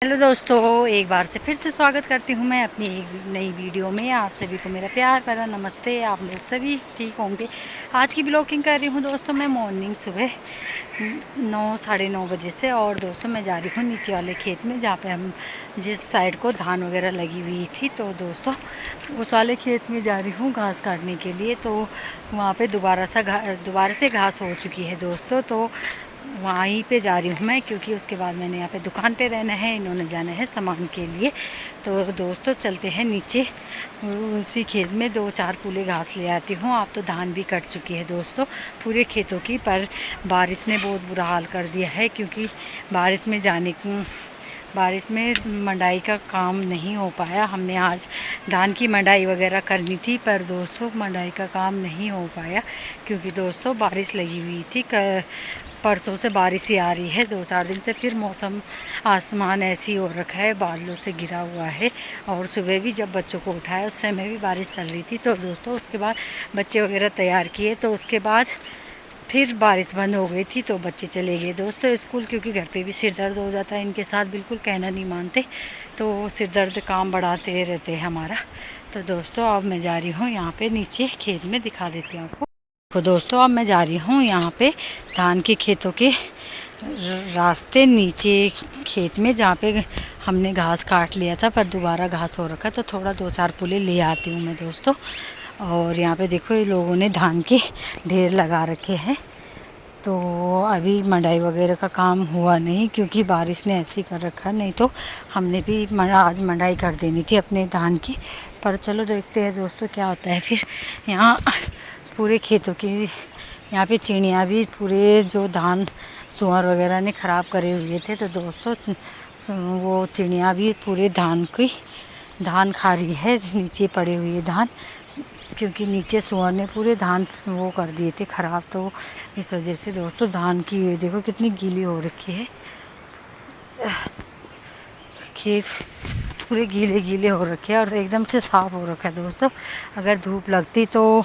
Hello दोस्तों, एक बार से फिर से स्वागत करती हूँ मैं अपनी एक नई वीडियो में। आप सभी को मेरा प्यार भरा नमस्ते। आप लोग सभी ठीक होंगे। आज की ब्लॉगिंग कर रही हूँ दोस्तों मैं मॉर्निंग सुबह 9 साढ़े 9 बजे से। और दोस्तों मैं जा रही हूँ नीचे वाले खेत में, जहाँ पे हम जिस साइड को धान वगैरह लगी हुई थी, तो दोस्तों उस वाले खेत में जा रही हूँ घास काटने के लिए। तो वहाँ पे दोबारा से घास हो चुकी है दोस्तों, तो वहीं पे जा रही हूँ मैं, क्योंकि उसके बाद मैंने यहाँ पे दुकान पे रहना है, इन्होंने जाना है सामान के लिए। तो दोस्तों चलते हैं नीचे उसी खेत में, 2-4 कूले घास ले आती हूँ। आप तो धान भी कट चुकी है दोस्तों पूरे खेतों की, पर बारिश ने बहुत बुरा हाल कर दिया है, क्योंकि बारिश में मंडाई का काम नहीं हो पाया। हमने आज धान की मंडाई वगैरह करनी थी, पर दोस्तों मंडाई का काम नहीं हो पाया, क्योंकि दोस्तों बारिश लगी हुई थी। परसों से बारिश ही आ रही है, 2-4 दिन से। फिर मौसम आसमान ऐसी हो रखा है, बादलों से घिरा हुआ है। और सुबह भी जब बच्चों को उठाया उस समय भी बारिश चल रही थी। तो दोस्तों उसके बाद बच्चे वगैरह तैयार किए, तो उसके बाद फिर बारिश बंद हो गई थी, तो बच्चे चले गए दोस्तों स्कूल, क्योंकि घर पे भी सिर दर्द हो जाता है इनके साथ, बिल्कुल कहना नहीं मानते। तो सिर दर्द काम बढ़ाते रहते हैं हमारा। तो दोस्तों अब मैं जा रही हूँ यहाँ पे नीचे खेत में, दिखा देती हूँ आपको। तो दोस्तों अब मैं जा रही हूँ यहाँ पे धान के खेतों के रास्ते नीचे खेत में, जहाँ पे हमने घास काट लिया था, पर दोबारा घास हो रखा, तो थोड़ा 2-4 पुले ले आती हूँ मैं दोस्तों। और यहाँ पे देखो ये लोगों ने धान के ढेर लगा रखे हैं। तो अभी मंडाई वगैरह का काम हुआ नहीं, क्योंकि बारिश ने ऐसे कर रखा, नहीं तो हमने भी आज मंडाई कर देनी थी अपने धान की। पर चलो देखते हैं दोस्तों क्या होता है। फिर यहाँ पूरे खेतों की यहाँ पे चिड़ियाँ भी पूरे जो धान सुअर वगैरह ने ख़राब करे हुए थे, तो दोस्तों वो चिड़ियाँ भी पूरे धान खा रही है, नीचे पड़े हुए धान, क्योंकि नीचे सुअर ने पूरे धान वो कर दिए थे ख़राब। तो इस वजह से दोस्तों धान की देखो कितनी गीली हो रखी है, खेत पूरे गीले गीले हो रखे हैं और एकदम से साफ़ हो रखा है दोस्तों। अगर धूप लगती तो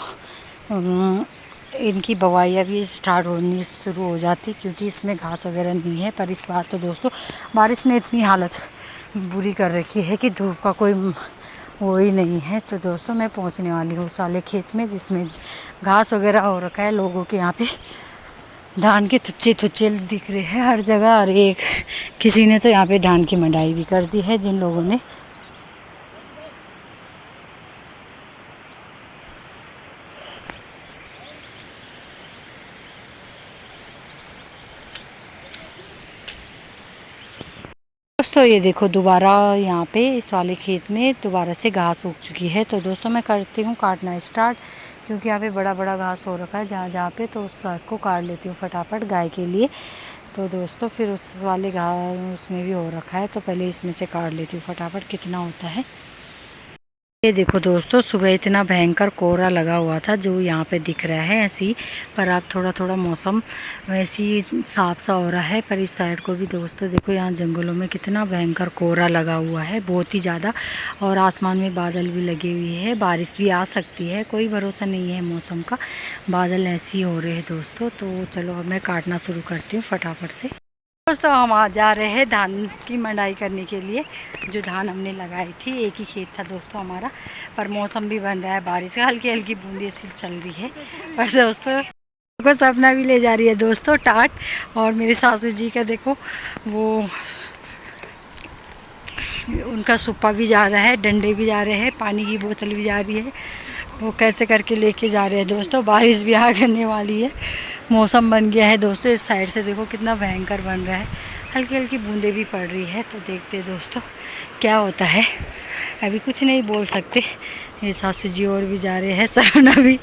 इनकी बवाइयाँ भी स्टार्ट होनी शुरू हो जाती, क्योंकि इसमें घास वगैरह नहीं है। पर इस बार तो दोस्तों बारिश ने इतनी हालत बुरी कर रखी है कि धूप का कोई वो ही नहीं है। तो दोस्तों मैं पहुंचने वाली हूँ उस वाले खेत में, जिसमें घास वगैरह हो रखा है। लोगों के यहाँ पे धान के तुच्चे दिख रहे हैं हर जगह। और एक किसी ने तो यहाँ पे धान की मंडाई भी कर दी है, जिन लोगों ने। दोस्तों ये देखो दोबारा यहाँ पे इस वाले खेत में दोबारा से घास उग चुकी है। तो दोस्तों मैं करती हूँ काटना स्टार्ट, क्योंकि यहाँ पे बड़ा बड़ा घास हो रखा है जहाँ जहाँ पे, तो उस घास को काट लेती हूँ फटाफट गाय के लिए। तो दोस्तों फिर उस वाले घास उसमें भी हो रखा है, तो पहले इसमें से काट लेती हूँ फटाफट, कितना होता है। ये देखो दोस्तों सुबह इतना भयंकर कोहरा लगा हुआ था जो यहाँ पे दिख रहा है ऐसे ही, पर अब थोड़ा थोड़ा मौसम वैसे ही साफ सा हो रहा है। पर इस साइड को भी दोस्तों देखो यहाँ जंगलों में कितना भयंकर कोहरा लगा हुआ है, बहुत ही ज़्यादा। और आसमान में बादल भी लगे हुए हैं, बारिश भी आ सकती है, कोई भरोसा नहीं है मौसम का। बादल ऐसे ही हो रहे हैं दोस्तों। तो चलो अब मैं काटना शुरू करती हूँ फटाफट से। दोस्तों हम आ जा रहे हैं धान की मंडाई करने के लिए। जो धान हमने लगाई थी, एक ही खेत था दोस्तों हमारा, पर मौसम भी बन रहा है, बारिश हल्की हल्की बूंदी सी चल रही है। पर दोस्तों को सपना भी ले जा रही है दोस्तों टाट। और मेरे सासू जी का देखो वो उनका सुप्पा भी जा रहा है, डंडे भी जा रहे हैं, पानी की बोतल भी जा रही है, वो कैसे करके लेके जा रहे हैं दोस्तों। बारिश भी आ करने वाली है, मौसम बन गया है दोस्तों। इस साइड से देखो कितना भयंकर बन रहा है, हल्की हल्की बूंदें भी पड़ रही है। तो देखते हैं दोस्तों क्या होता है, अभी कुछ नहीं बोल सकते। ये सासू जी और भी जा रहे हैं, सपना भी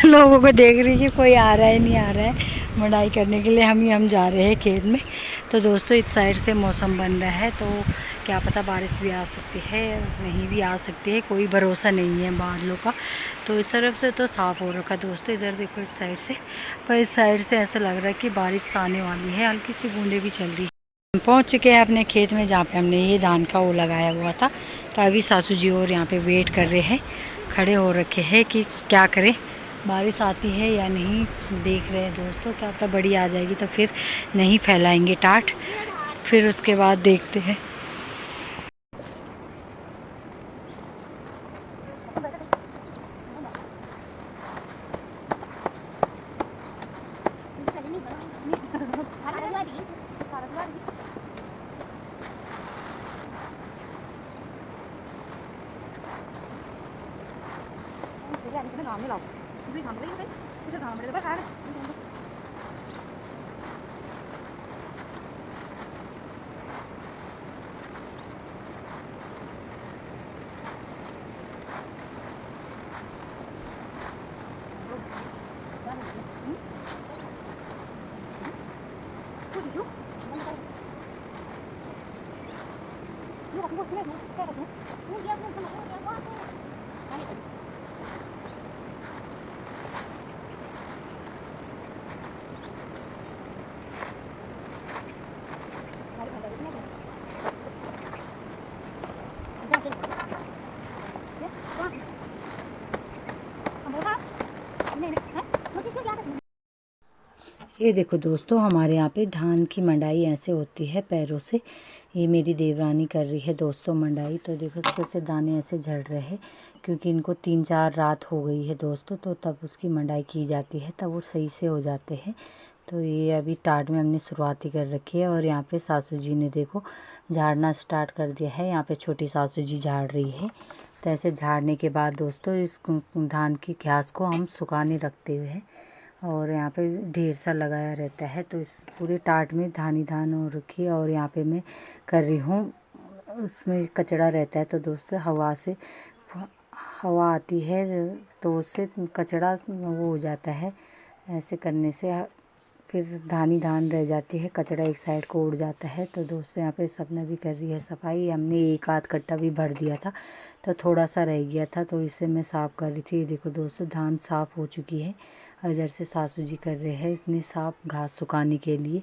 लोगों को देख रही है कोई आ रहा है नहीं आ रहा है मंडाई करने के लिए। हम जा रहे हैं खेत में। तो दोस्तों इस साइड से मौसम बन रहा है, तो क्या पता बारिश भी आ सकती है, नहीं भी आ सकती है, कोई भरोसा नहीं है बादलों का। तो इस तरफ से तो साफ़ हो रखा दोस्तों, इधर देखो इस साइड से। पर इस साइड से ऐसा लग रहा है कि बारिश आने वाली है, हल्की सी बूंदें भी चल रही है। हम पहुँच चुके हैं अपने खेत में, जहाँ पे हमने ये धान का वो लगाया हुआ था। तो अभी सासू जी और यहाँ पे वेट कर रहे हैं, खड़े हो रखे हैं कि क्या करें, बारिश आती है या नहीं। देख रहे हैं दोस्तों, क्या पता बड़ी आ जाएगी तो फिर नहीं फैलाएंगे टाट, फिर उसके बाद देखते हैं। इसमें धान में लाओ दूसरी धान में इसे धान में खा ये देखो दोस्तों, हमारे यहाँ पे धान की मंडाई ऐसे होती है पैरों से। ये मेरी देवरानी कर रही है दोस्तों मंडाई। तो देखो कैसे दाने ऐसे झड़ रहे हैं, क्योंकि इनको 3-4 रात हो गई है दोस्तों, तो तब उसकी मंडाई की जाती है, तब वो सही से हो जाते हैं। तो ये अभी टाट में हमने शुरुआती कर रखी है। और यहाँ पे सासू जी ने देखो झाड़ना स्टार्ट कर दिया है। यहाँ पे छोटी सासू जी झाड़ रही है। तो ऐसे झाड़ने के बाद दोस्तों इस धान की घास को हम सुखाने रखते हुए हैं। और यहाँ पे ढेर सा लगाया रहता है। तो इस पूरे टाट में धान ही धान हो रखी है। और यहाँ पे मैं कर रही हूँ, उसमें कचड़ा रहता है। तो दोस्तों हवा आती है तो उससे कचड़ा वो हो जाता है। ऐसे करने से फिर धान ही धान रह जाती है, कचड़ा एक साइड को उड़ जाता है। तो दोस्तों यहाँ पे सपना भी कर रही है सफाई। हमने एक आध कट्टा भी भर दिया था, तो थोड़ा सा रह गया था, तो इसे मैं साफ़ कर रही थी। देखो दोस्तों धान साफ़ हो चुकी है। और इधर से सासू जी कर रहे हैं इसने साफ़ घास सुखाने के लिए।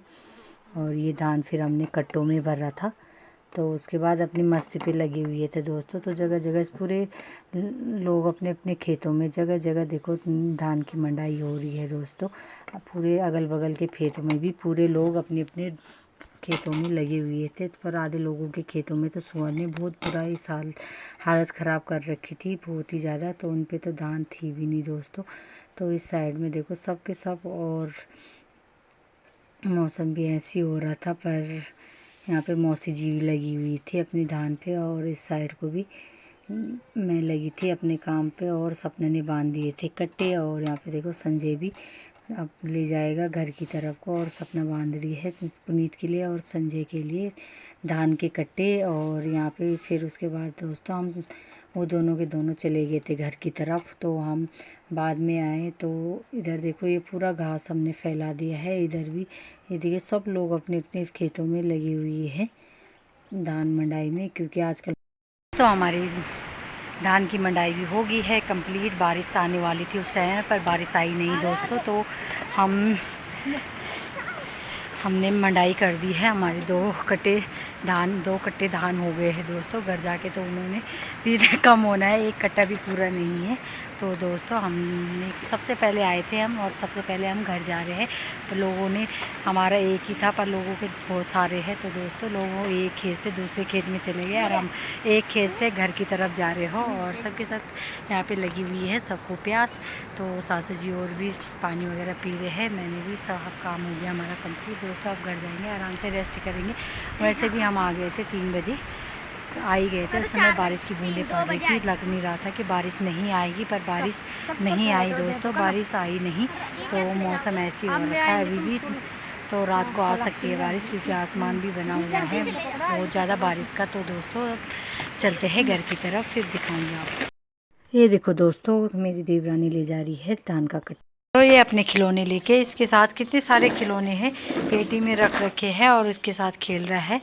और ये धान फिर हमने कट्टों में भरा था। तो उसके बाद अपनी मस्ती पे लगी हुई थे दोस्तों। तो जगह जगह इस पूरे लोग अपने अपने खेतों में जगह जगह देखो धान की मंडाई हो रही है दोस्तों। पूरे अगल बगल के खेतों में भी पूरे लोग अपने अपने खेतों में लगे हुए थे। पर आधे लोगों के खेतों में तो सुअर ने बहुत बुरा ही साल हालत ख़राब कर रखी थी, बहुत ही ज़्यादा। तो उन पे तो धान थी भी नहीं दोस्तों। तो इस साइड में देखो सब के सब, और मौसम भी ऐसी हो रहा था। पर यहाँ पे मौसी जी भी लगी हुई थी अपनी धान पे, और इस साइड को भी मैं लगी थी अपने काम पे। और सपने ने बांध दिए थे कट्टे। और यहाँ पे देखो संजय भी अब ले जाएगा घर की तरफ को। और सपना बांध रही है पुनीत के लिए और संजय के लिए धान के कट्टे। और यहाँ पे फिर उसके बाद दोस्तों हम वो दोनों के दोनों चले गए थे घर की तरफ। तो हम बाद में आए तो इधर देखो ये पूरा घास हमने फैला दिया है। इधर भी ये देखिए सब लोग अपने अपने खेतों में लगी हुई है धान मंडाई में, क्योंकि आजकल तो हमारी धान की मंडाई भी हो गई है कंप्लीट। बारिश आने वाली थी उस टाइम पर बारिश आई नहीं दोस्तों। तो हमने मंडाई कर दी है। हमारे 2 कट्टे धान हो गए हैं दोस्तों। घर जाके तो उन्होंने भी कम होना है, 1 कट्टा भी पूरा नहीं है। तो दोस्तों हमने सबसे पहले आए थे हम, और सबसे पहले हम घर जा रहे हैं। तो लोगों ने हमारा एक ही था, पर लोगों के बहुत सारे हैं। तो दोस्तों लोगों एक खेत से दूसरे खेत में चले गए, और हम एक खेत से घर की तरफ जा रहे हो। और सबके साथ यहाँ पे लगी हुई है सबको प्यास। तो सासू जी और भी पानी वगैरह पी रहे हैं। मैंने भी सब काम हो गया हमारा कंप्लीट दोस्तों। अब घर जाएंगे, आराम से रेस्ट करेंगे। वैसे भी हम आ गए थे 3 बजे आ ही गए थे। उस समय बारिश की बूंदें पड़ रही थी, लग नहीं रहा था कि बारिश नहीं आएगी, पर बारिश नहीं आई दोस्तों। बारिश आई नहीं। तो मौसम ऐसी हो रखा है अभी भी। तो रात को आ सकती है बारिश, क्योंकि आसमान भी बना हुआ है बहुत ज़्यादा बारिश का। तो दोस्तों चलते हैं घर की तरफ, फिर दिखाएंगे आपको। ये देखो दोस्तों मेरी देवरानी ले जा रही है धान का कट्टा। तो ये अपने खिलौने लेके, इसके साथ कितने सारे खिलौने हैं पेटी में रख रखे हैं, और इसके साथ खेल रहा है।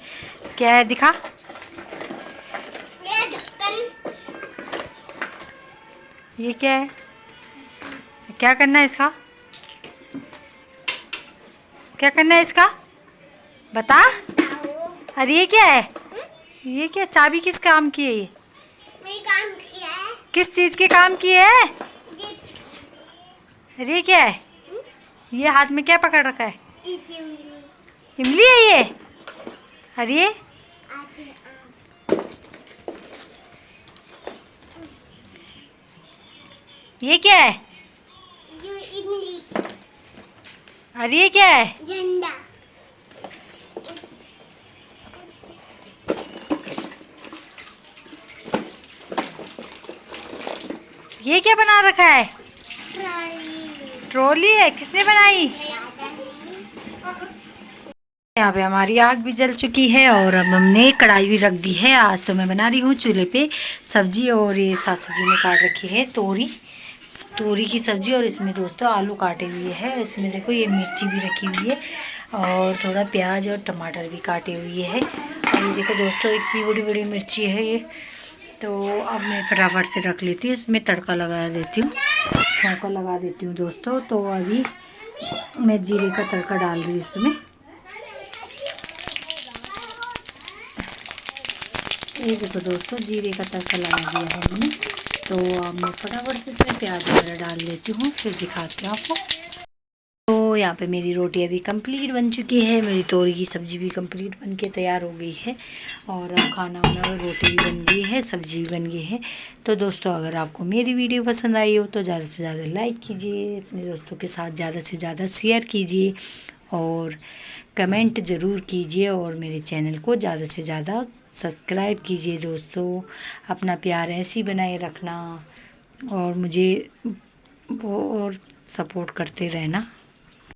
क्या है दिखा? ये क्या है? क्या करना है इसका? क्या करना है इसका? बता। अरे ये क्या है? ये क्या चाबी किस काम की है? ये काम किया है। किस चीज के काम की है? अरे ये क्या है? ये हाथ में क्या पकड़ रखा है? इमली है ये? अरे ये क्या है? इमली। अरे ये क्या है? झंडा। ये क्या बना रखा है? ट्रॉली है, किसने बनाई? यहाँ पे हमारी आग भी जल चुकी है और अब हमने कढ़ाई भी रख दी है। आज तो मैं बना रही हूँ चूल्हे पे सब्जी, और ये सासू जी ने काट रखी है तोरी की सब्जी, और इसमें दोस्तों आलू काटे हुए हैं। इसमें देखो ये मिर्ची भी रखी हुई है और थोड़ा प्याज और टमाटर भी काटे हुए हैं। और ये देखो दोस्तों इतनी बड़ी बड़ी मिर्ची है ये। तो अब मैं फटाफट से रख लेती हूँ, इसमें तड़का लगा देती हूँ, छौंका लगा देती हूँ दोस्तों। तो अभी मैं जीरे का तड़का डाल रही हूँ इसमें। ये देखो दोस्तों जीरे का तड़का लगा दिया है हमने। तो अब मैं फटाफट से इसमें प्याज वगैरह डाल लेती हूँ, फिर दिखाती हूँ आपको। तो यहाँ पे मेरी रोटी अभी कंप्लीट बन चुकी है, मेरी तोरी की सब्ज़ी भी कंप्लीट बन के तैयार हो गई है, और अब खाना वाना रोटी भी बन गई है, सब्ज़ी भी बन गई है। तो दोस्तों अगर आपको मेरी वीडियो पसंद आई हो तो ज़्यादा से ज़्यादा लाइक कीजिए, अपने दोस्तों के साथ ज़्यादा से ज़्यादा शेयर कीजिए, और कमेंट ज़रूर कीजिए, और मेरे चैनल को ज़्यादा से ज़्यादा सब्सक्राइब कीजिए दोस्तों। अपना प्यार ऐसे ही बनाए रखना और मुझे वो और सपोर्ट करते रहना।